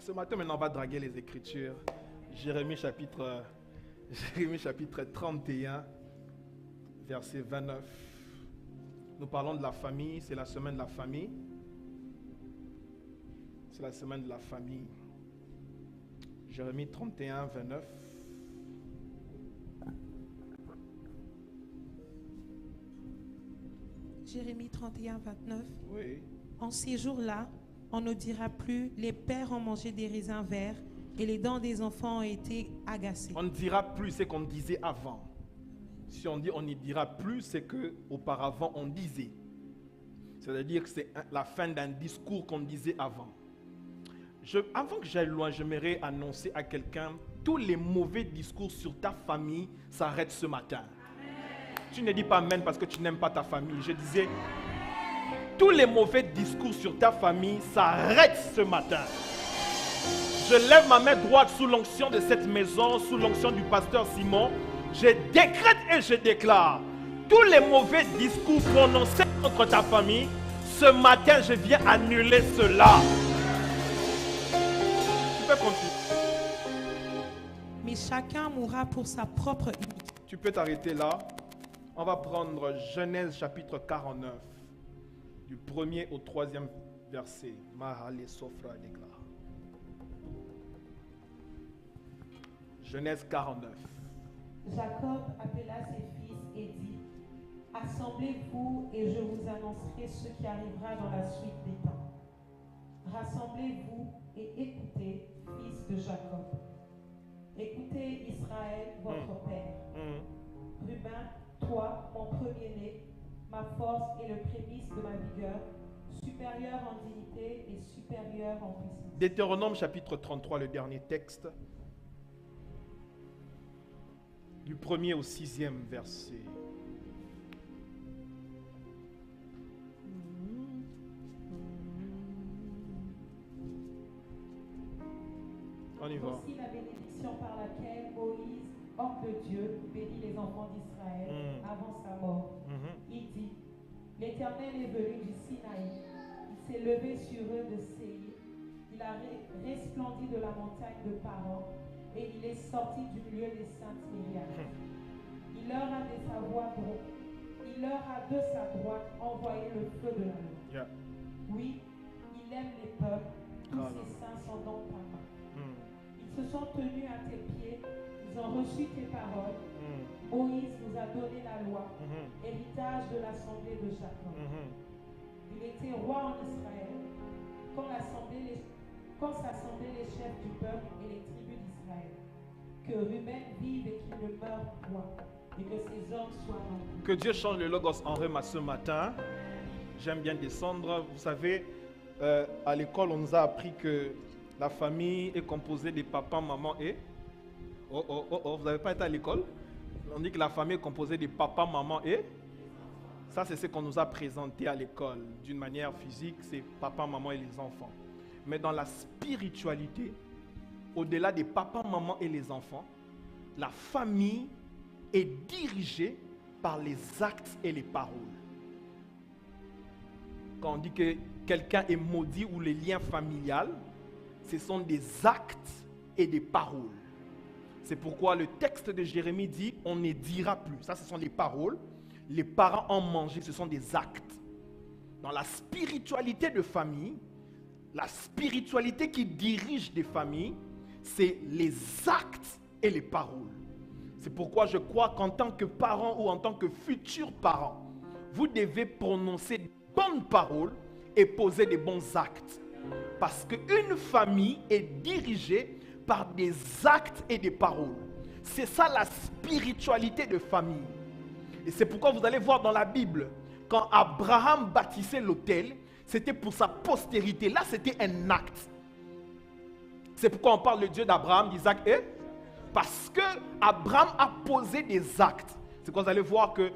Ce matin, maintenant, on va draguer les Écritures. Jérémie chapitre 31, verset 29. Nous parlons de la famille, c'est la semaine de la famille. C'est la semaine de la famille. Jérémie 31, 29. Jérémie 31, 29. Oui. En ces jours-là, on ne dira plus, les pères ont mangé des raisins verts et les dents des enfants ont été agacées. On ne dira plus ce qu'on disait avant. Si on dit on ne dira plus, c'est qu'auparavant on disait. C'est-à-dire que c'est la fin d'un discours qu'on disait avant. Avant que j'aille loin, j'aimerais annoncer à quelqu'un, tous les mauvais discours sur ta famille s'arrêtent ce matin. Tu ne dis pas amen parce que tu n'aimes pas ta famille. Je disais, tous les mauvais discours sur ta famille s'arrêtent ce matin. Je lève ma main droite sous l'onction de cette maison, sous l'onction du pasteur Simon. Je décrète et je déclare, tous les mauvais discours prononcés contre ta famille, ce matin je viens annuler cela. Tu peux continuer. Mais chacun mourra pour sa propre iniquité. Tu peux t'arrêter là. On va prendre Genèse chapitre 49, du 1er au 3e verset. Mahale Sofra Degla. Genèse 49. Jacob appela ses fils et dit, assemblez-vous et je vous annoncerai ce qui arrivera dans la suite des temps. Rassemblez-vous et écoutez, fils de Jacob. Écoutez Israël, votre père. Ruben, toi, mon premier-né, ma force et le prémisse de ma vigueur, supérieur en dignité et supérieur en puissance. Deutéronome chapitre 33, le dernier texte, du 1er au 6e verset. On y va. Voici la bénédiction par laquelle Moïse, homme de Dieu, bénit les enfants d'Israël avant sa mort. Il dit, l'Éternel est venu du Sinaï, il s'est levé sur eux de Séir, il a resplendi de la montagne de Paran, et il est sorti du milieu des saintes myriades. Il leur a de sa droite envoyé le feu de la loi. Oui, il aime les peuples, tous ses saints sont dans ta main. Ils se sont tenus à tes pieds, ils ont reçu tes paroles. Moïse nous a donné la loi, héritage de l'assemblée de Jacob. Il était roi en Israël quand s'assemblaient les chefs du peuple et les tribus d'Israël. Que Ruben vive et qu'il ne meure point, et que ses hommes soient remplis. Que Dieu change le logos en rema ce matin. J'aime bien descendre. Vous savez, à l'école, on nous a appris que la famille est composée de papa, maman et... vous n'avez pas été à l'école? On dit que la famille est composée de papa, maman et... Ça, c'est ce qu'on nous a présenté à l'école. D'une manière physique, c'est papa, maman et les enfants. Mais dans la spiritualité, au-delà des papa, maman et les enfants, la famille est dirigée par les actes et les paroles. Quand on dit que quelqu'un est maudit ou les liens familiales, ce sont des actes et des paroles. C'est pourquoi le texte de Jérémie dit on ne dira plus. Ça, ce sont les paroles. Les parents ont mangé, ce sont des actes. Dans la spiritualité de famille, la spiritualité qui dirige des familles, c'est les actes et les paroles. C'est pourquoi je crois qu'en tant que parent ou en tant que futur parent, vous devez prononcer de bonnes paroles et poser des bons actes. Parce qu'une famille est dirigée par des actes et des paroles. C'est ça la spiritualité de famille. Et c'est pourquoi vous allez voir dans la Bible, quand Abraham bâtissait l'autel, c'était pour sa postérité. Là, c'était un acte. C'est pourquoi on parle de Dieu d'Abraham, d'Isaac et... Parce que Abraham a posé des actes. C'est quand vous allez voir que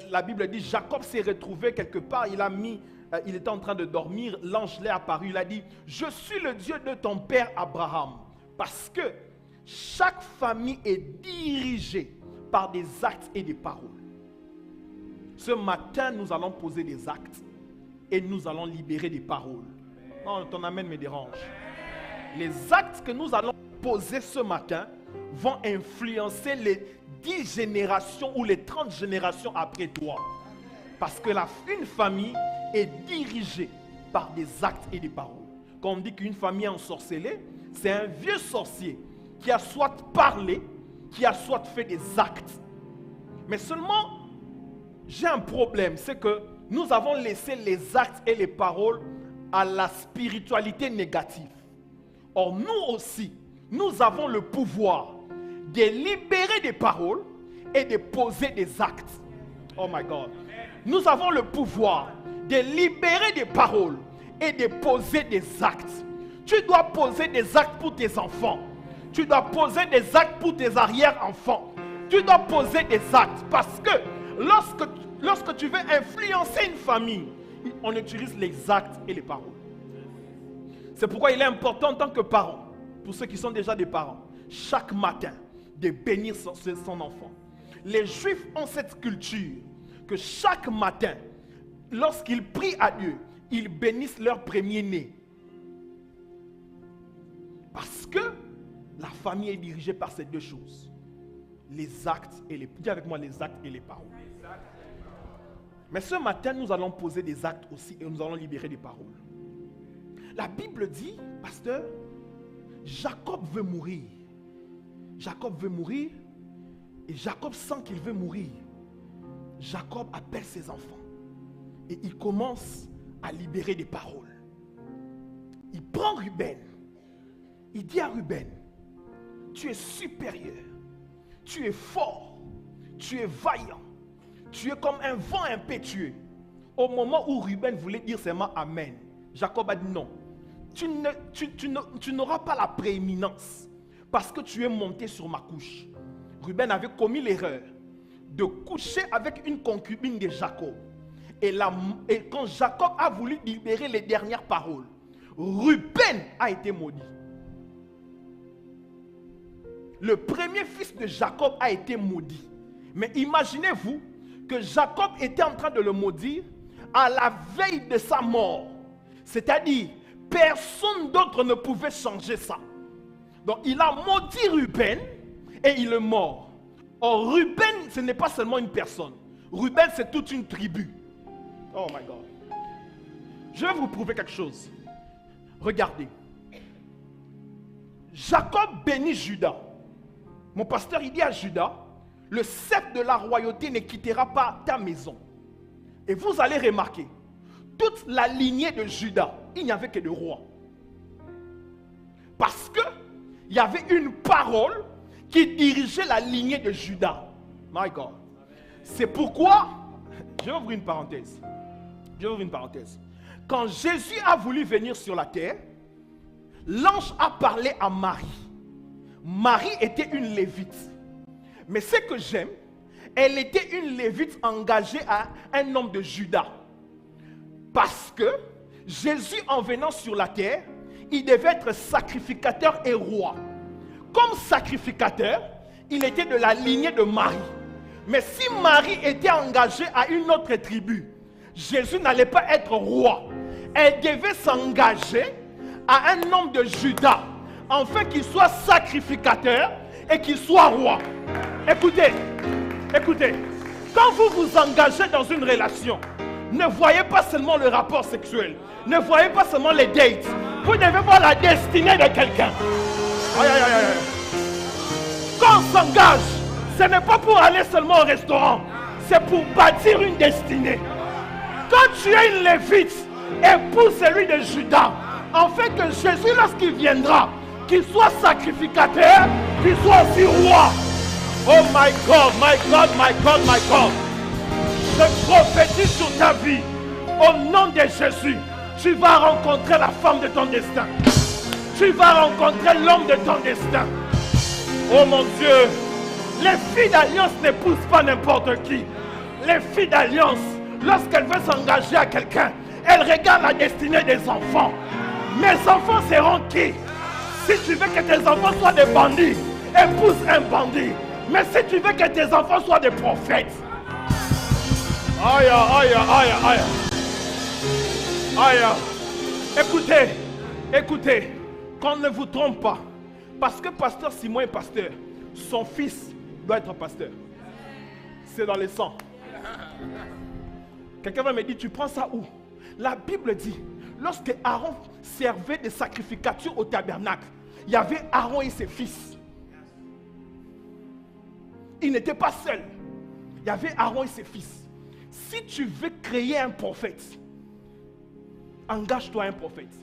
la Bible dit, Jacob s'est retrouvé quelque part, il était en train de dormir, l'ange l'est apparu, il a dit, je suis le Dieu de ton père Abraham. Parce que chaque famille est dirigée par des actes et des paroles. Ce matin, nous allons poser des actes et nous allons libérer des paroles. Non, ton amen me dérange. Les actes que nous allons poser ce matin vont influencer les 10 générations ou les 30 générations après toi. Parce que une famille est dirigée par des actes et des paroles. Quand on dit qu'une famille est ensorcelée, c'est un vieux sorcier qui a soit parlé, qui a soit fait des actes. Mais seulement, j'ai un problème, c'est que nous avons laissé les actes et les paroles à la spiritualité négative. Or, nous aussi, nous avons le pouvoir de libérer des paroles et de poser des actes. Oh my God. Nous avons le pouvoir de libérer des paroles et de poser des actes. Tu dois poser des actes pour tes enfants. Tu dois poser des actes pour tes arrière-enfants. Tu dois poser des actes parce que lorsque tu veux influencer une famille, on utilise les actes et les paroles. C'est pourquoi il est important en tant que parent, pour ceux qui sont déjà des parents, chaque matin, de bénir son enfant. Les Juifs ont cette culture que chaque matin, lorsqu'ils prient à Dieu, ils bénissent leur premier-né. Parce que la famille est dirigée par ces deux choses. Les actes et les... Dis avec moi, les actes et les paroles. Mais ce matin, nous allons poser des actes aussi et nous allons libérer des paroles. La Bible dit, pasteur, Jacob veut mourir. Jacob veut mourir et Jacob sent qu'il veut mourir. Jacob appelle ses enfants et il commence à libérer des paroles. Il prend Ruben. Il dit à Ruben, tu es supérieur, tu es fort, tu es vaillant, tu es comme un vent impétueux. Au moment où Ruben voulait dire seulement Amen, Jacob a dit non. Tu n'auras pas la prééminence parce que tu es monté sur ma couche. Ruben avait commis l'erreur de coucher avec une concubine de Jacob. Et quand Jacob a voulu libérer les dernières paroles, Ruben a été maudit. Le premier fils de Jacob a été maudit. Mais imaginez-vous que Jacob était en train de le maudire à la veille de sa mort. C'est-à-dire, personne d'autre ne pouvait changer ça. Donc il a maudit Ruben et il est mort. Or Ruben, ce n'est pas seulement une personne. Ruben, c'est toute une tribu. Oh my God. Je vais vous prouver quelque chose. Regardez. Jacob bénit Judas. Mon pasteur, il dit à Judas, le sceptre de la royauté ne quittera pas ta maison. Et vous allez remarquer, toute la lignée de Judas, il n'y avait que des rois. Parce que il y avait une parole qui dirigeait la lignée de Judas. My God. C'est pourquoi, je vais ouvrir une parenthèse. Quand Jésus a voulu venir sur la terre, l'ange a parlé à Marie. Marie était une lévite. Mais ce que j'aime, elle était une lévite engagée à un homme de Juda. Parce que Jésus, en venant sur la terre, il devait être sacrificateur et roi. Comme sacrificateur, il était de la lignée de Marie. Mais si Marie était engagée à une autre tribu, Jésus n'allait pas être roi. Elle devait s'engager à un homme de Juda, afin qu'il soit sacrificateur et qu'il soit roi. Écoutez, quand vous vous engagez dans une relation, ne voyez pas seulement le rapport sexuel, ne voyez pas seulement les dates, vous devez voir la destinée de quelqu'un. Aïe, aïe, aïe, aïe. Quand on s'engage, ce n'est pas pour aller seulement au restaurant, c'est pour bâtir une destinée. Quand tu es une lévite, épouse celui de Judas, afin que Jésus, lorsqu'il viendra, qu'il soit sacrificateur, qu'il soit aussi roi. Oh my God, my God, my God, my God. Je prophétise sur ta vie. Au nom de Jésus, tu vas rencontrer la femme de ton destin. Tu vas rencontrer l'homme de ton destin. Oh mon Dieu, les filles d'alliance n'épousent pas n'importe qui. Les filles d'alliance, lorsqu'elles veulent s'engager à quelqu'un, elles regardent la destinée des enfants. Mes enfants seront qui? Si tu veux que tes enfants soient des bandits, épouse un bandit. Mais si tu veux que tes enfants soient des prophètes, aïe, aïe, aïe, aïe, aïe. Écoutez, Qu'on ne vous trompe pas. Parce que pasteur Simon est pasteur, son fils doit être pasteur. C'est dans le sang. Quelqu'un va me dire, tu prends ça où? La Bible dit, lorsque Aaron servait de sacrificature au tabernacle, il y avait Aaron et ses fils. Il n'était pas seul. Il y avait Aaron et ses fils. Si tu veux créer un prophète, engage-toi un prophète.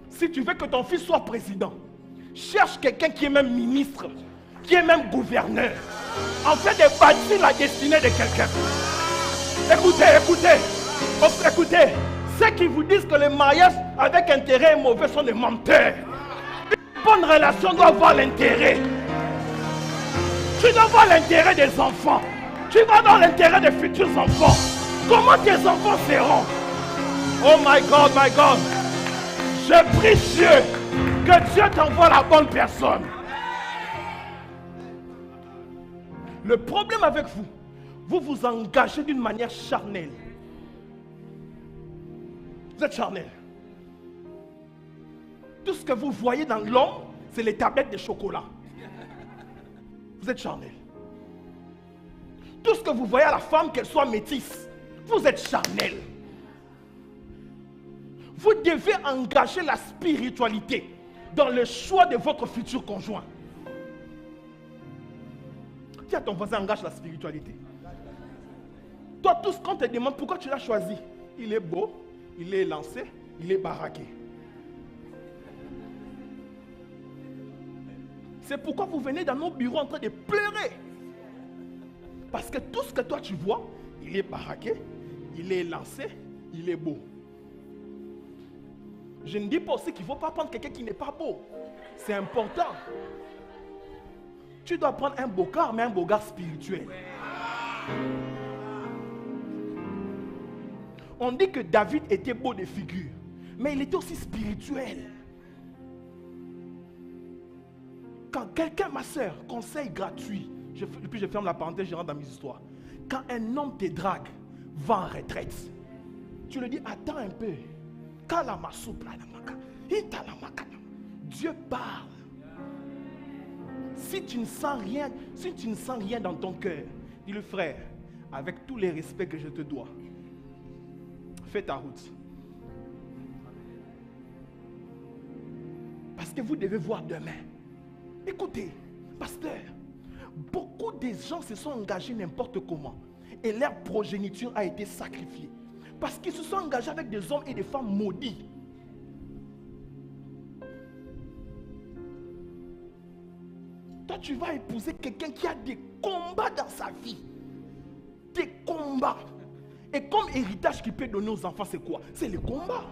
Si tu veux que ton fils soit président, cherche quelqu'un qui est même ministre, qui est même gouverneur, en fait de bâtir la destinée de quelqu'un. Écoutez, ceux qui vous disent que le mariage avec intérêt est mauvais sont des menteurs. Une bonne relation doit avoir l'intérêt. Tu dois voir l'intérêt des enfants. Tu vas dans l'intérêt des futurs enfants. Comment tes enfants seront? Oh my God, my God. Je prie Dieu que Dieu t'envoie la bonne personne. Le problème avec vous, vous vous engagez d'une manière charnelle. Vous êtes charnel. Tout ce que vous voyez dans l'homme, c'est les tablettes de chocolat. Vous êtes charnel. Tout ce que vous voyez à la femme, qu'elle soit métisse, vous êtes charnel. Vous devez engager la spiritualité dans le choix de votre futur conjoint. Dis à ton voisin, engage la spiritualité. Toi, tout ce qu'on te demande, pourquoi tu l'as choisi? Il est beau, il est lancé, il est baraqué. C'est pourquoi vous venez dans nos bureaux en train de pleurer. Parce que tout ce que toi tu vois, il est baraqué, il est lancé, il est beau. Je ne dis pas aussi qu'il ne faut pas prendre quelqu'un qui n'est pas beau. C'est important. Tu dois prendre un beau gars, mais un beau gars spirituel. On dit que David était beau de figure, mais il était aussi spirituel. Quand quelqu'un, ma soeur, conseil gratuit, puis je ferme la parenthèse, je rentre dans mes histoires. Quand un homme te drague, va en retraite. Tu lui dis, attends un peu. Dieu parle. Si tu ne sens rien dans ton cœur, dis-le frère, avec tous les respects que je te dois, fais ta route. Parce que vous devez voir demain. Écoutez, pasteur, beaucoup de gens se sont engagés n'importe comment et leur progéniture a été sacrifiée parce qu'ils se sont engagés avec des hommes et des femmes maudits. Toi, tu vas épouser quelqu'un qui a des combats dans sa vie. Des combats. Et comme héritage qu'il peut donner aux enfants, c'est quoi? C'est les combats.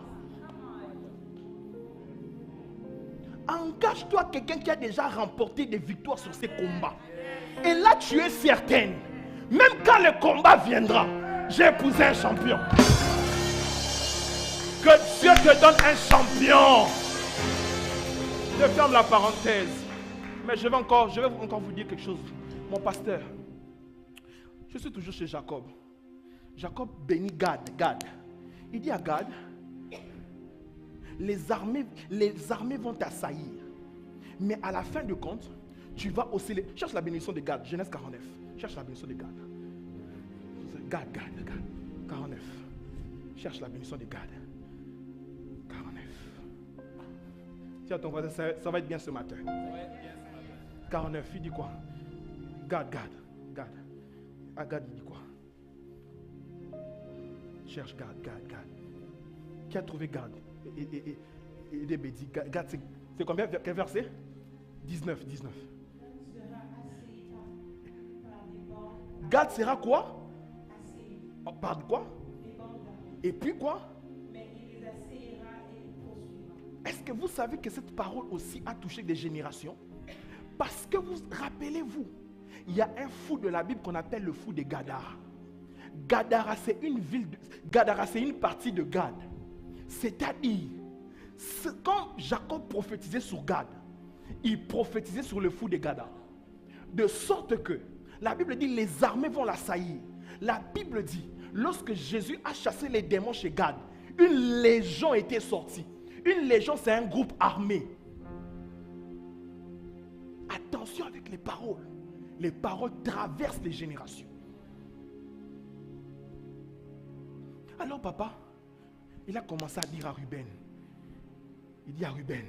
Engage-toi quelqu'un qui a déjà remporté des victoires sur ces combats. Et là, tu es certaine, même quand le combat viendra, j'ai épousé un champion. Que Dieu te donne un champion. Je ferme la parenthèse. Mais je vais encore vous dire quelque chose. Mon pasteur, je suis toujours chez Jacob. Jacob bénit Gad. Il dit à Gad, les armées vont t'assaillir. Mais à la fin du compte, tu vas osciller. Cherche la bénédiction de Gad, Genèse 49. Cherche la bénédiction de Gad. Gad. 49. Cherche la bénédiction de Gad. 49. Tiens, ton voisin, ça va être bien ce matin. 49, il dit quoi? Gad. Ah, Gad, il dit quoi? Cherche Gad. Qui a trouvé Gad? Et des bêtises. Gad, c'est combien? Quel verset? 19. Gad sera quoi? Oh, par quoi? Et puis quoi? Est-ce que vous savez que cette parole aussi a touché des générations? Parce que vous, rappelez-vous, il y a un fou de la Bible qu'on appelle le fou de Gadara. Gadara, c'est une ville, Gadara, c'est une partie de Gad. C'est-à-dire, quand Jacob prophétisait sur Gad, il prophétisait sur le fou de Gadara. De sorte que, la Bible dit, les armées vont l'assaillir. La Bible dit, lorsque Jésus a chassé les démons chez Gad, Une légion était sortie. Une légion, c'est un groupe armé. Attention avec les paroles. Les paroles traversent les générations. Alors papa, il a commencé à dire à Ruben. Il dit à Ruben,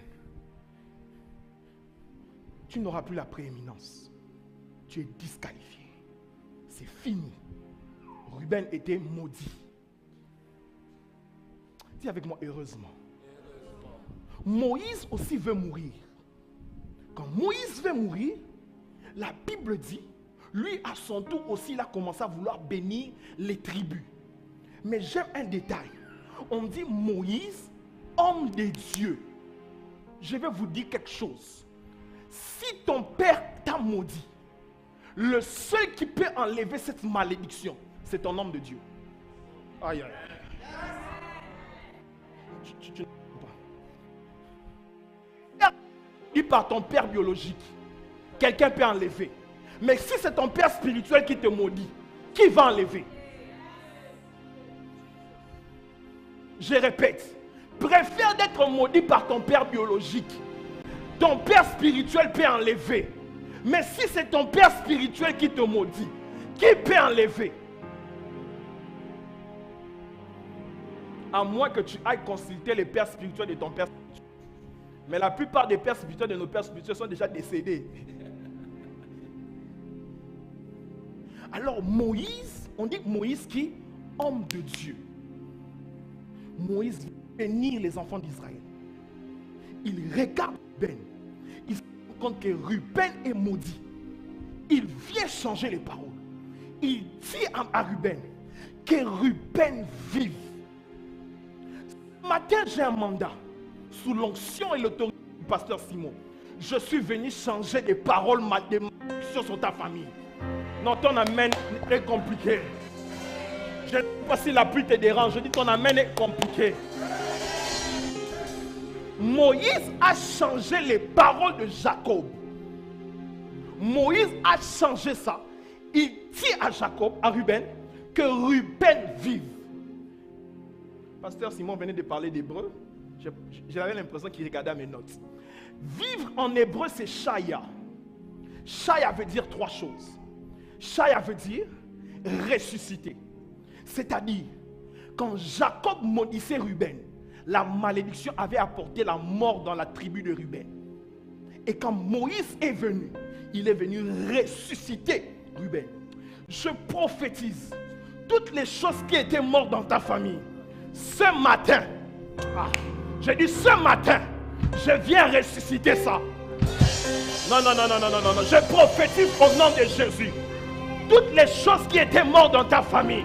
tu n'auras plus la prééminence. Tu es disqualifié. C'est fini. Ruben était maudit. Dis avec moi, heureusement. Moïse aussi veut mourir. Quand Moïse veut mourir, la Bible dit, lui à son tour aussi, il a commencé à vouloir bénir les tribus. Mais j'aime un détail. On dit Moïse, homme de Dieu. Je vais vous dire quelque chose. Si ton père t'a maudit, le seul qui peut enlever cette malédiction, c'est ton homme de Dieu. Aïe, aïe. Tu ne pas. Dit par ton père biologique, quelqu'un peut enlever. Mais si c'est ton père spirituel qui te maudit, qui va enlever? Je répète, préfère d'être maudit par ton père biologique. Ton père spirituel peut enlever. Mais si c'est ton père spirituel qui te maudit, qui peut enlever? À moins que tu ailles consulter les pères spirituels de ton père spirituel. Mais la plupart des pères spirituels de nos pères spirituels sont déjà décédés. Alors Moïse, on dit que Moïse qui? Homme de Dieu. Moïse veut bénir les enfants d'Israël. Il regarde Ruben. Il se rend compte que Ruben est maudit. Il vient changer les paroles. Il dit à Ruben que Ruben vive. Ce matin, j'ai un mandat sous l'onction et l'autorité du pasteur Simon. Je suis venu changer des paroles, des malédictions sur ta famille. Non, ton amen est compliqué. Je ne sais pas si la pluie te dérange. Je dis ton amen est compliqué. Moïse a changé les paroles de Jacob. Moïse a changé ça. Il dit à Jacob, à Ruben, que Ruben vive. Pasteur Simon venait de parler d'hébreu. J'avais l'impression qu'il regardait à mes notes. Vivre en hébreu, c'est Shaya. Shaya veut dire trois choses. Shaya veut dire ressusciter. C'est-à-dire, quand Jacob maudissait Ruben, la malédiction avait apporté la mort dans la tribu de Ruben. Et quand Moïse est venu, il est venu ressusciter Ruben. Je prophétise toutes les choses qui étaient mortes dans ta famille. Ce matin, j'ai dit ce matin, je viens ressusciter ça. Non, je prophétise au nom de Jésus. Toutes les choses qui étaient mortes dans ta famille,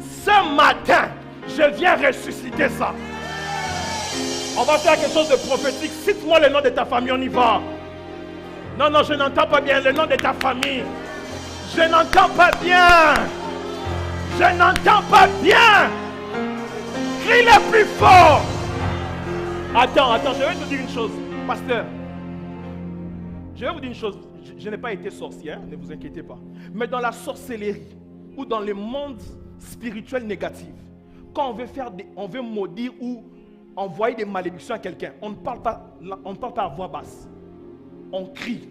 ce matin, je viens ressusciter ça. On va faire quelque chose de prophétique. Cite-moi le nom de ta famille, on y va. Non, je n'entends pas bien le nom de ta famille. Je n'entends pas bien. Je n'entends pas bien. Crie-le plus fort. Attends, je vais te dire une chose, pasteur. Je vais vous dire une chose. Je n'ai pas été sorcier, ne vous inquiétez pas. Mais dans la sorcellerie ou dans le monde spirituel négatif, quand on veut maudire ou envoyer des malédictions à quelqu'un, on ne parle pas à voix basse. On crie.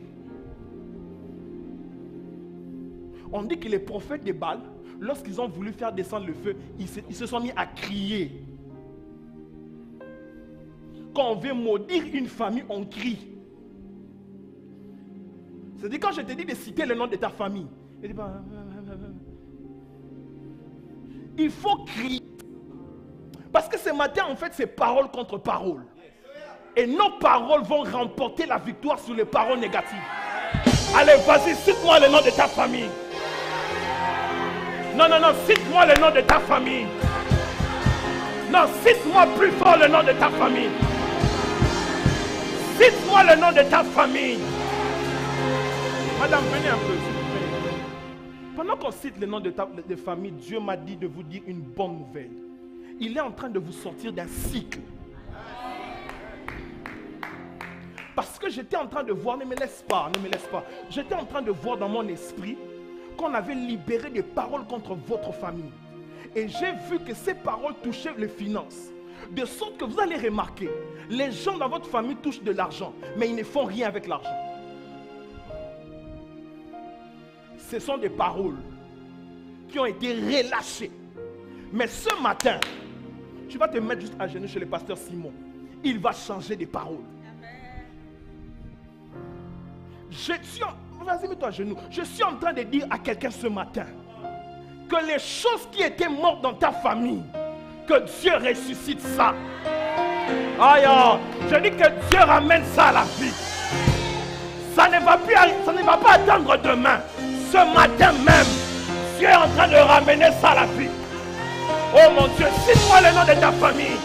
On dit que les prophètes de Baal, lorsqu'ils ont voulu faire descendre le feu, ils se sont mis à crier. Quand on veut maudire une famille, on crie. C'est-à-dire quand je te dis de citer le nom de ta famille, il faut crier. Parce que ce matin, en fait, c'est parole contre parole. Et nos paroles vont remporter la victoire sur les paroles négatives. Allez, vas-y, cite-moi le nom de ta famille. Non, cite-moi le nom de ta famille. Non, cite-moi plus fort le nom de ta famille. Cite-moi le nom de ta famille. Madame, venez un peu. Pendant qu'on cite le nom de famille, Dieu m'a dit de vous dire une bonne nouvelle. Il est en train de vous sortir d'un cycle. Parce que j'étais en train de voir, ne me laisse pas. J'étais en train de voir dans mon esprit qu'on avait libéré des paroles contre votre famille. Et j'ai vu que ces paroles touchaient les finances. De sorte que vous allez remarquer, les gens dans votre famille touchent de l'argent, mais ils ne font rien avec l'argent. Ce sont des paroles qui ont été relâchées. Mais ce matin, tu vas te mettre juste à genoux chez le pasteur Simon. Il va changer des paroles. Vas-y, mets-toi à genoux. Je suis en train de dire à quelqu'un ce matin que les choses qui étaient mortes dans ta famille, que Dieu ressuscite ça. Aïe, je dis que Dieu ramène ça à la vie. Ça ne va pas attendre demain. Ce matin même, Dieu est en train de ramener ça à la vie. Oh mon Dieu, cite-moi le nom de ta famille.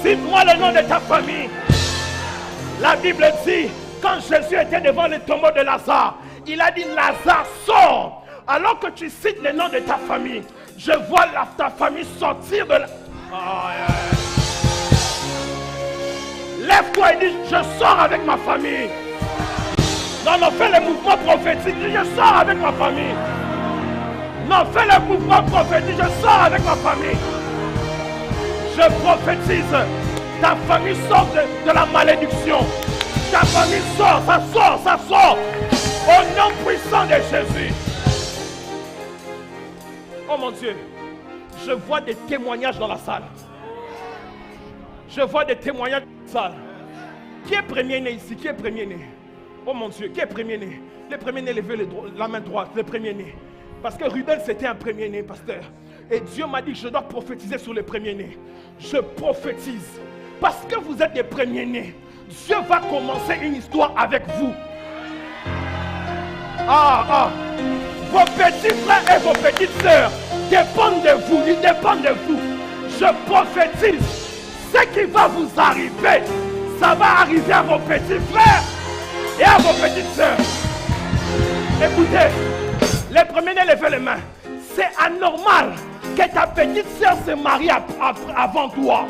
Cite-moi le nom de ta famille. La Bible dit, quand Jésus était devant le tombeau de Lazare, il a dit, Lazare, sors. Alors que tu cites le nom de ta famille, je vois ta famille sortir de la... Lève-toi et dis, je sors avec ma famille. Non, fais le mouvement prophétique, dis, je sors avec ma famille. Non, fais le mouvement prophétique, je sors avec ma famille. Je prophétise, ta famille sort de la malédiction. Ta famille sort, ça sort. Au nom puissant de Jésus. Oh mon Dieu, je vois des témoignages dans la salle. Je vois des témoignages dans la salle. Qui est premier-né ici? Qui est premier-né? Oh mon Dieu, qui est premier-né? Le premier-né, levez la main droite, le premier-né. Parce que Ruben, c'était un premier-né, pasteur. Et Dieu m'a dit que je dois prophétiser sur le premier-né. Je prophétise. Parce que vous êtes des premiers-nés, Dieu va commencer une histoire avec vous. Vos petits frères et vos petites sœurs dépendent de vous, ils dépendent de vous. Je prophétise. Ce qui va vous arriver, ça va arriver à vos petits frères et à vos petites sœurs. Écoutez, les premiers-nés, levez les mains. C'est anormal que ta petite sœur se marie avant toi.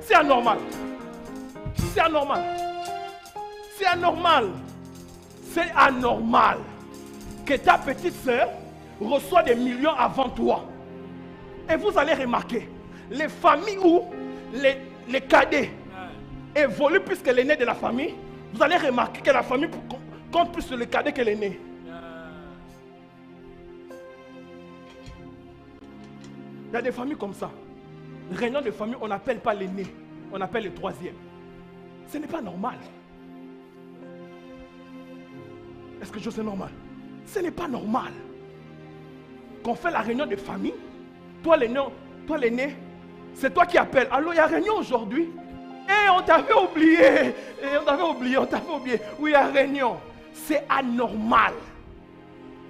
C'est anormal. C'est anormal. C'est anormal. C'est anormal que ta petite sœur reçoit des millions avant toi. Et vous allez remarquer, les familles où les cadets évoluent plus que l'aîné de la famille, vous allez remarquer que la famille compte plus sur le cadet que l'aîné. Il y a des familles comme ça. Réunion de famille, on n'appelle pas l'aîné, on appelle le troisième. Ce n'est pas normal. Est-ce que c'est normal? Ce n'est pas normal. Qu'on fait la réunion de famille, toi l'aîné, c'est toi qui appelles. Allô, il y a réunion aujourd'hui. On t'avait oublié. On t'avait oublié. Oui, il y a réunion. C'est anormal.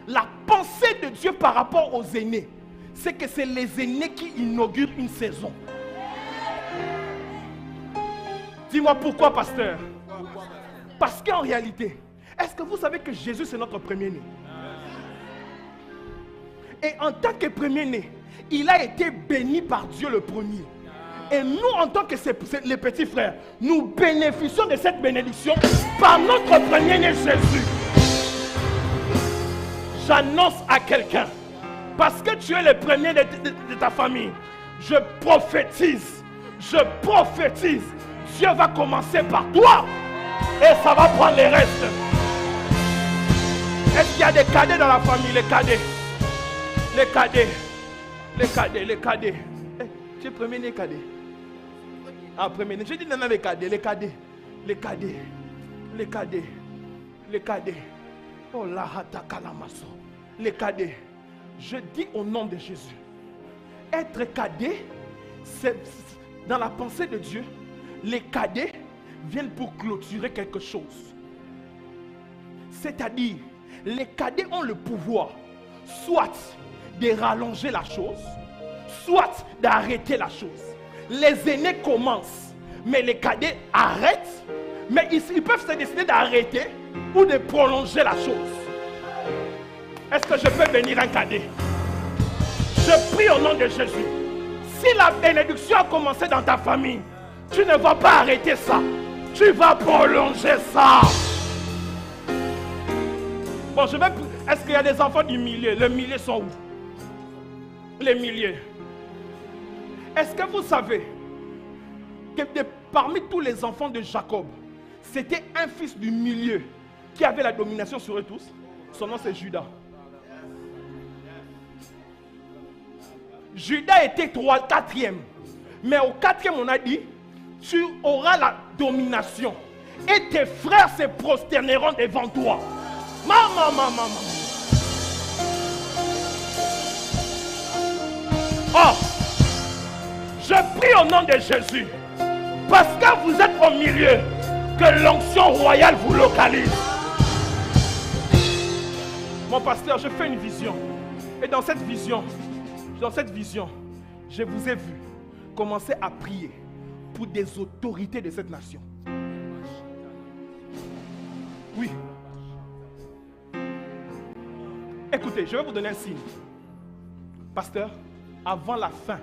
La pensée de Dieu par rapport aux aînés, c'est que c'est les aînés qui inaugurent une saison. Dis-moi pourquoi, pasteur? Parce qu'en réalité, est-ce que vous savez que Jésus c'est notre premier-né? Et en tant que premier-né, il a été béni par Dieu le premier. Et nous, en tant que les petits frères, nous bénéficions de cette bénédiction par notre premier-né Jésus. J'annonce à quelqu'un, parce que tu es le premier de ta famille, je prophétise, Dieu va commencer par toi et ça va prendre les restes. Est-ce qu'il y a des cadets dans la famille? Les cadets. Tu es premier-né cadet. Ah, premier-né. Je dis non, les cadets. Oh la hatakalamaso. Les cadets. Je dis au nom de Jésus. Être cadet, c'est dans la pensée de Dieu. Les cadets viennent pour clôturer quelque chose. C'est-à-dire, les cadets ont le pouvoir soit de rallonger la chose, soit d'arrêter la chose. Les aînés commencent, mais les cadets arrêtent, mais ils peuvent se décider d'arrêter ou de prolonger la chose. Est-ce que je peux bénir un cadet? Je prie au nom de Jésus. Si la bénédiction a commencé dans ta famille, tu ne vas pas arrêter ça. Tu vas prolonger ça. Bon, est-ce qu'il y a des enfants du milieu? Les milieux sont où? Les milieux. Est-ce que vous savez parmi tous les enfants de Jacob, c'était un fils du milieu qui avait la domination sur eux tous. Son nom c'est Judas. Judas était quatrième. Mais au quatrième, on a dit, tu auras la domination. Et tes frères se prosterneront devant toi. Maman. Oh, je prie au nom de Jésus. Parce que vous êtes au milieu, que l'onction royale vous localise. Mon pasteur, je fais une vision. Et dans cette vision, je vous ai vu commencer à prier pour des autorités de cette nation. Oui. Écoutez, je vais vous donner un signe. Pasteur, avant la fin,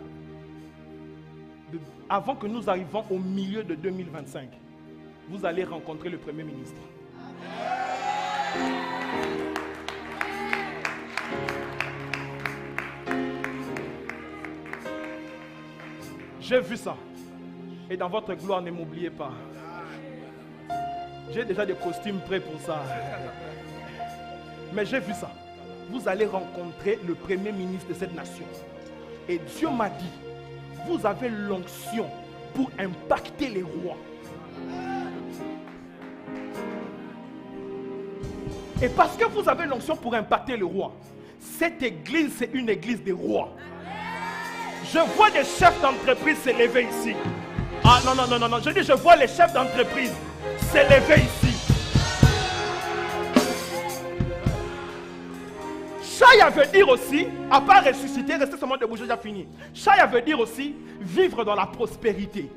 avant que nous arrivions au milieu de 2025, vous allez rencontrer le Premier ministre. J'ai vu ça. Et dans votre gloire, ne m'oubliez pas. J'ai déjà des costumes prêts pour ça. Mais j'ai vu ça. Vous allez rencontrer le Premier ministre de cette nation. Et Dieu m'a dit, vous avez l'onction pour impacter les rois. Et parce que vous avez l'onction pour impacter les rois, cette église, c'est une église des rois. Je vois des chefs d'entreprise s'élever ici. Ah non, je dis je vois les chefs d'entreprise s'élever ici. Chaya veut dire aussi, à part ressusciter, rester seulement debout, j'ai déjà fini. Chaya veut dire aussi vivre dans la prospérité.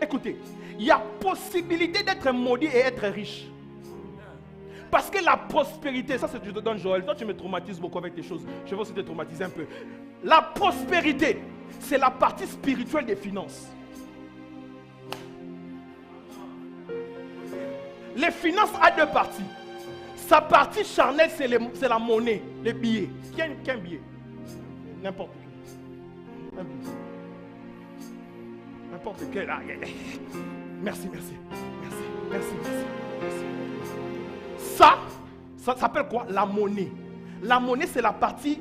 Écoutez, il y a possibilité d'être maudit et être riche. Parce que la prospérité, ça c'est du don Joël. Toi tu me traumatises beaucoup avec tes choses. Je vais aussi te traumatiser un peu. La prospérité, c'est la partie spirituelle des finances. Les finances ont deux parties. Sa partie charnelle, c'est la monnaie, les billets. Qu'un billet? N'importe quel. Un billet. N'importe quel. Ah, merci. Ça s'appelle quoi? La monnaie. La monnaie, c'est la partie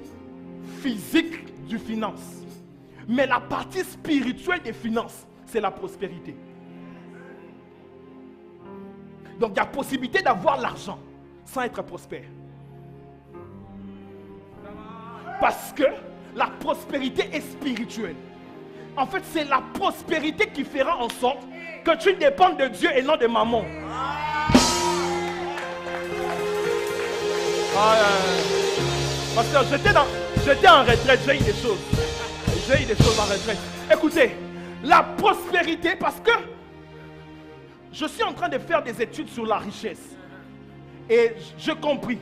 physique du finance. Mais la partie spirituelle des finances, c'est la prospérité. Donc, il y a possibilité d'avoir l'argent sans être prospère. Parce que la prospérité est spirituelle. En fait, c'est la prospérité qui fera en sorte que tu dépendes de Dieu et non de maman. Parce que j'étais en retraite, j'ai eu des choses. J'ai eu des choses en retraite. Écoutez, la prospérité, parce que je suis en train de faire des études sur la richesse. Et j'ai compris,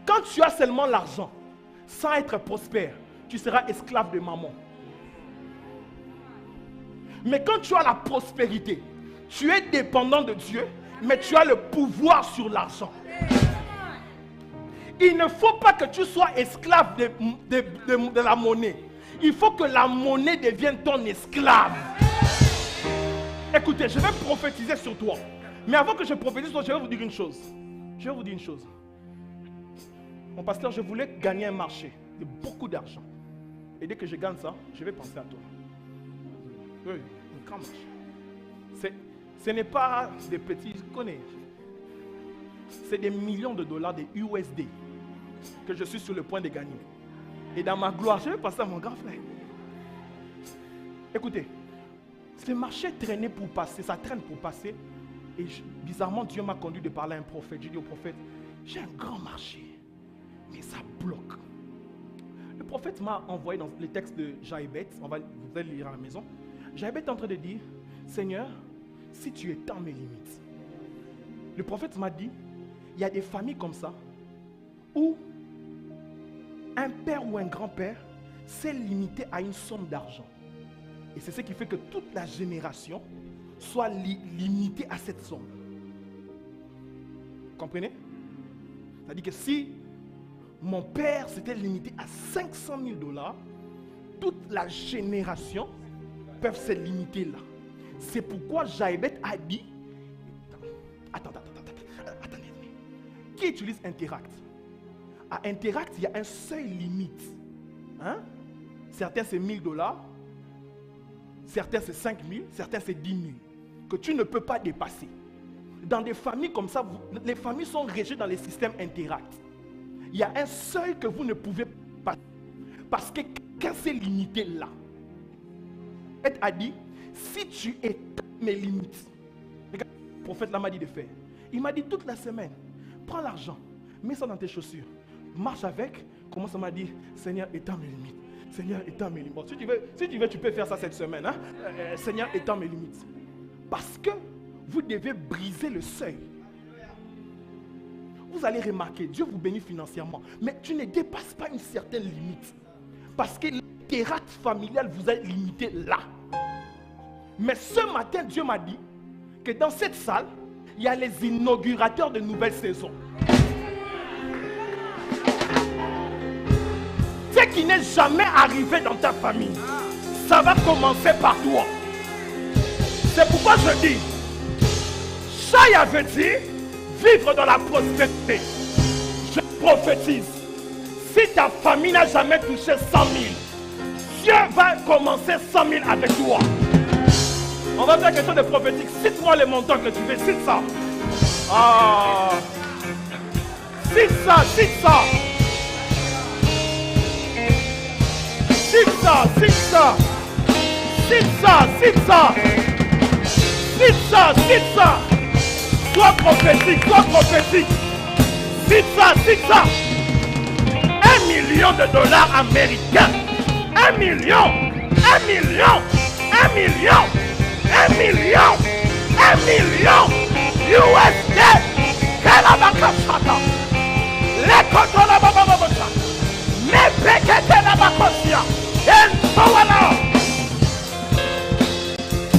quand tu as seulement l'argent, sans être prospère, tu seras esclave de maman. Mais quand tu as la prospérité, tu es dépendant de Dieu, mais tu as le pouvoir sur l'argent. Il ne faut pas que tu sois esclave de la monnaie. Il faut que la monnaie devienne ton esclave. Écoutez, je vais prophétiser sur toi. Mais avant que je prophétise sur toi, je vais vous dire une chose. Mon pasteur, je voulais gagner un marché de beaucoup d'argent. Et dès que je gagne ça, je vais penser à toi. Oui, un grand marché. Ce n'est pas des petits, je connais. C'est des millions de dollars, des USD, que je suis sur le point de gagner. Et dans ma gloire, je vais passer à mon grand frère. Écoutez, ce marché traînait pour passer, ça traîne pour passer. Et bizarrement, Dieu m'a conduit de parler à un prophète. J'ai dit au prophète, j'ai un grand marché, mais ça bloque. Le prophète m'a envoyé dans les textes de Jaïbet, vous allez lire à la maison. Jaïbet est en train de dire, Seigneur, si tu étends mes limites. Le prophète m'a dit, il y a des familles comme ça, où un père ou un grand-père s'est limité à une somme d'argent. Et c'est ce qui fait que toute la génération soit limitée à cette somme. Vous comprenez? C'est-à-dire que si mon père s'était limité à 500 000 $, toute la génération peuvent se limiter là. C'est pourquoi Jaébet a dit, attendez. Qui utilise Interact? À Interact, il y a un seuil limite. Hein? Certains c'est $1000, certains c'est 5000, certains c'est 10 000, que tu ne peux pas dépasser. Dans des familles comme ça, les familles sont régies dans les systèmes Interact. Il y a un seuil que vous ne pouvez pas, parce que quelqu'un s'est limité là. Elle a dit, si tu éteins mes limites, regarde, le prophète là m'a dit de faire. Il m'a dit toute la semaine, prends l'argent, mets ça dans tes chaussures, marche avec, commence à m'a dire, Seigneur, éteins mes limites. Seigneur, éteins mes limites. Bon, si tu veux, tu peux faire ça cette semaine. Hein? Seigneur, éteins mes limites. Parce que vous devez briser le seuil. Vous allez remarquer, Dieu vous bénit financièrement, mais tu ne dépasses pas une certaine limite. Parce que l'interact familial vous a limité là. Mais ce matin, Dieu m'a dit que dans cette salle, il y a les inaugurateurs de nouvelles saisons. Ce qui n'est jamais arrivé dans ta famille, ça va commencer par toi. C'est pourquoi je dis, Chaya veut dire vivre dans la prospérité. Je prophétise, si ta famille n'a jamais touché 100 000, Dieu va commencer 100 000 avec toi. On va faire quelque chose de prophétique. Cite-moi les montants que tu veux, cite ça. Ah. Cite ça, cite ça. Cite ça, cite ça. Cite ça, cite ça. Cite ça, cite ça. Sois prophétique, sois prophétique. Cite ça, cite ça. $1 million américains. 1 million. 1 million. 1 million. 1 million. 1 million. USD. Kalabakashata. Lekotola babababata. Mepekete la bakosia. Entawala.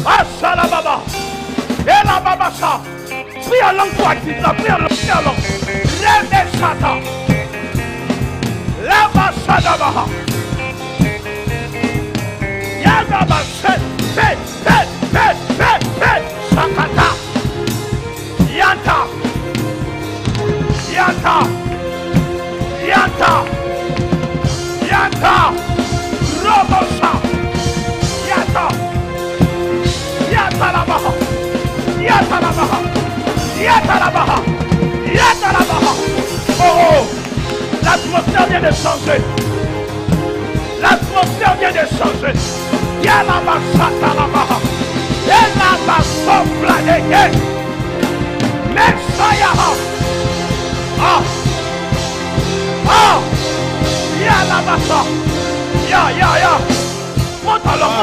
Asala baba. Ela babasa. Prie à langue pour activer ça. Prie à langue. Remeshata. La basada baha. Yagaba set. Sakata. Yanta. Yanta. Yanta. Yanta. Robosa. Yanta. Yanta la baha. Yanta la baha. Yanta la baha. Yanta la baha. Oh, l'atmosphère vient de changer. L'atmosphère vient de changer. Yala basata la baha. Yala basofla de ye. Messiah. Ah. Ah. Yala basa. Ya. Monte alors.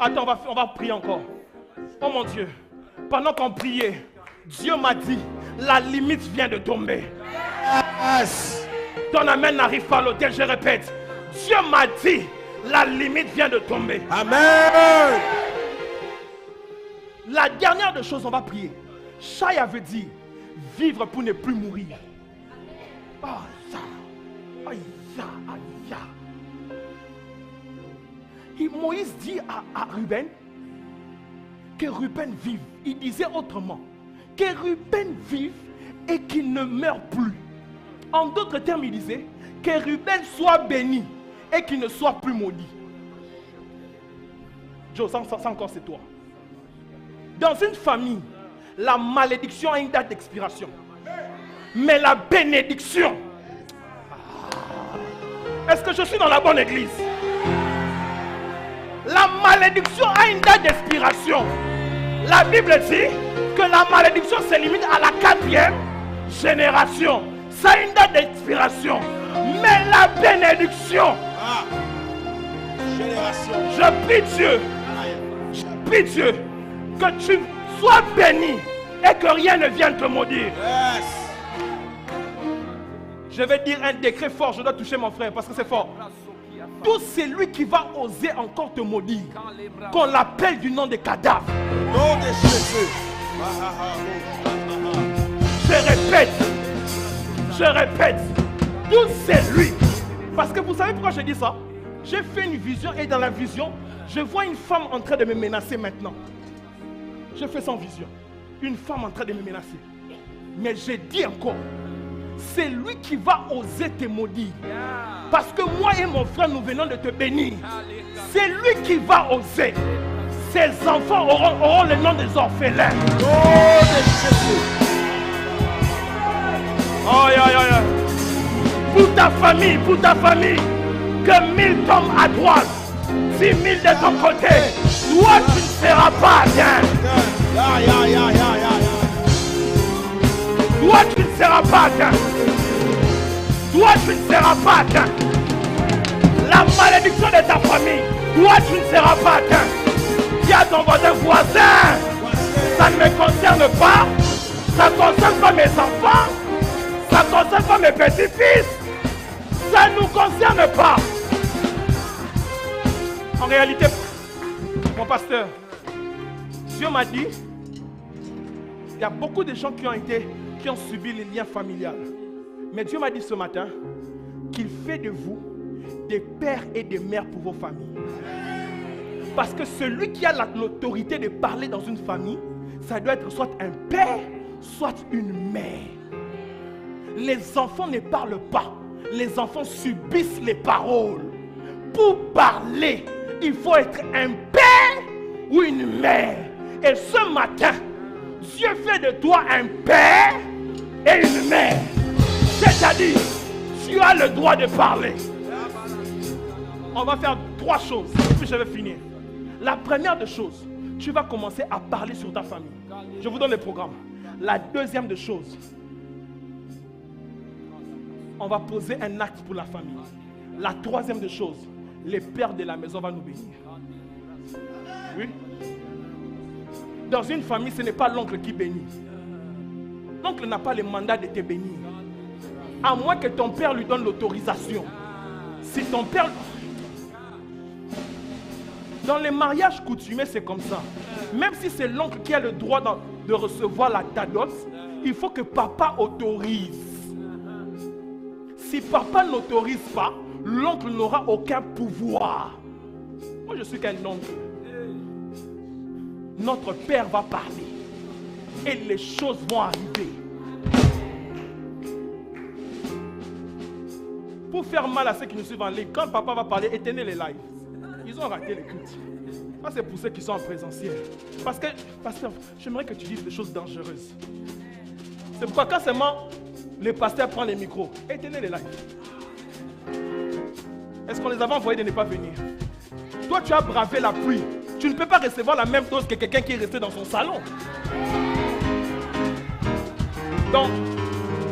Attends, on va prier encore. Oh mon Dieu, pendant qu'on priait, Dieu m'a dit, la limite vient de tomber. Yes. Ton amen n'arrive pas à l'autel, je répète. Dieu m'a dit, la limite vient de tomber. Amen. La dernière des choses, on va prier. Shaya veut dire vivre pour ne plus mourir. Et Moïse dit à Ruben que Ruben vive. Il disait autrement que Ruben vive et qu'il ne meure plus. En d'autres termes, il disait que Ruben soit béni et qu'il ne soit plus maudit. Joe, ça encore c'est toi. Dans une famille, la malédiction a une date d'expiration. Mais la bénédiction. Est-ce que je suis dans la bonne église? La malédiction a une date d'expiration. La Bible dit que la malédiction se limite à la 4e génération. Ça a une date d'expiration. Mais la bénédiction. Je prie Dieu que tu sois béni et que rien ne vienne te maudire. Je vais dire un décret fort, je dois toucher mon frère parce que c'est fort. Tout celui qui va oser encore te maudire, qu'on l'appelle du nom des cadavres. Nom de Jésus. Je répète, tout celui. Parce que vous savez pourquoi je dis ça? J'ai fait une vision et dans la vision, je vois une femme en train de me menacer maintenant. Je fais sans vision. Une femme en train de me menacer. Mais je dis encore, c'est lui qui va oser te maudire. Parce que moi et mon frère, nous venons de te bénir. C'est lui qui va oser. Ses enfants auront le nom des orphelins. Oh, de Jésus. Pour ta famille, que 1000 tombent à droite, 10 000 de ton côté, toi tu ne seras pas atteint. Toi tu ne seras pas atteint. Toi tu ne seras pas atteint. La malédiction de ta famille, toi tu ne seras pas atteint. Dis à ton voisin, ça ne me concerne pas, ça ne concerne pas mes enfants, ça ne concerne pas mes petits-fils, ça ne nous concerne pas. En réalité, mon pasteur, Dieu m'a dit, il y a beaucoup de gens qui ont subi les liens familiaux. Mais Dieu m'a dit ce matin qu'il fait de vous des pères et des mères pour vos familles. Parce que celui qui a l'autorité de parler dans une famille, ça doit être soit un père, soit une mère. Les enfants ne parlent pas. Les enfants subissent les paroles. Pour parler, il faut être un père ou une mère. Et ce matin, Dieu fait de toi un père et une mère. C'est-à-dire, tu as le droit de parler. On va faire 3 choses, puis je vais finir. La première des choses, tu vas commencer à parler sur ta famille. Je vous donne le programme. La deuxième des choses, on va poser un acte pour la famille. La troisième des choses, les pères de la maison vont nous bénir. Oui. Dans une famille, ce n'est pas l'oncle qui bénit. L'oncle n'a pas le mandat de te bénir. À moins que ton père lui donne l'autorisation. Si ton père... Dans les mariages coutumiers, c'est comme ça. Même si c'est l'oncle qui a le droit de recevoir ta dot, il faut que papa autorise. Si papa n'autorise pas, l'oncle n'aura aucun pouvoir. Moi, je suis qu'un oncle. Notre père va parler. Et les choses vont arriver. Pour faire mal à ceux qui nous suivent en ligne, quand papa va parler, éteignez les lives. Ils ont raté le culte. Ça, c'est pour ceux qui sont en présentiel. Parce que, pasteur, j'aimerais que tu dises des choses dangereuses. C'est pourquoi quand seulement le pasteur prend les micros, éteignez les lives. Est-ce qu'on les avait envoyés de ne pas venir? Toi, tu as bravé la pluie. Tu ne peux pas recevoir la même dose que quelqu'un qui est resté dans son salon. Donc,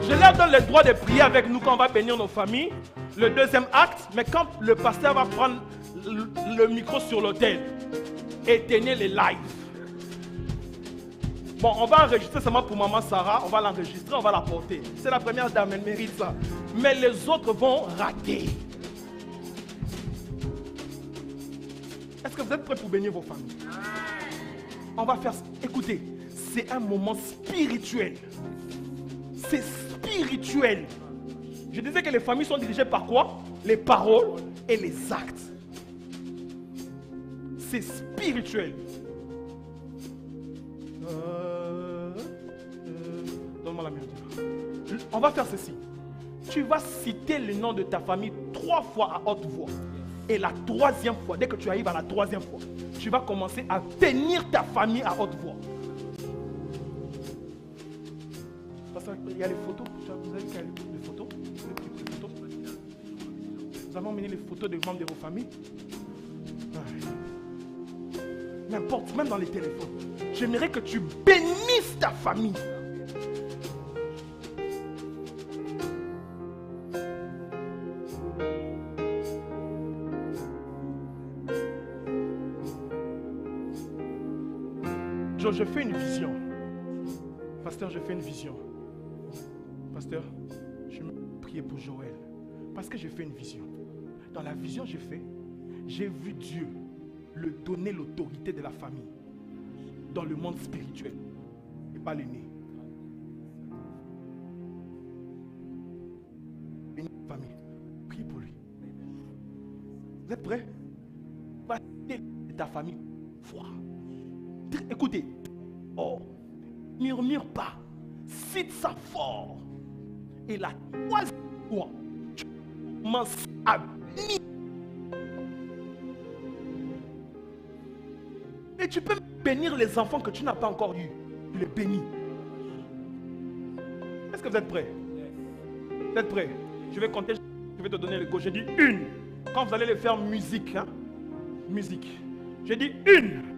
je leur donne le droit de prier avec nous quand on va bénir nos familles. Le deuxième acte, mais quand le pasteur va prendre le micro sur l'autel, éteignez les lives. Bon, on va enregistrer seulement pour maman Sarah, on va l'enregistrer, on va la porter. C'est la première dame, elle mérite ça. Mais les autres vont rater. Est-ce que vous êtes prêts pour bénir vos familles? On va faire, écoutez, c'est un moment spirituel. C'est spirituel. Je disais que les familles sont dirigées par quoi? Les paroles et les actes. C'est spirituel. Donne-moi la mélodie. On va faire ceci. Tu vas citer le nom de ta famille 3 fois à haute voix. Et la 3e fois, dès que tu arrives à la 3e fois, tu vas commencer à tenir ta famille à haute voix. Parce qu'il y a les photos. Vous avez vu qu'il y a les photos? Les photos. Nous allons emmener les photos des membres de vos familles. N'importe, même dans les téléphones. J'aimerais que tu bénisses ta famille. Je fais une vision. Pasteur, je fais une vision. Pasteur, je vais prier pour Joël. Parce que j'ai fait une vision. Dans la vision que j'ai fait, j'ai vu Dieu le donner l'autorité de la famille dans le monde spirituel et pas l'aîné. Une famille, priez pour lui. Vous êtes prêts? Va ta famille foi. Écoutez, oh, murmure pas, cite ça fort. Et la 3e fois, tu commences à bénir. Et tu peux bénir les enfants que tu n'as pas encore eu. Tu les bénis. Est-ce que vous êtes prêts? Vous êtes prêts? Je vais compter, je vais te donner le go. J'ai dit 1. Quand vous allez le faire musique, hein? Musique. J'ai dit 1.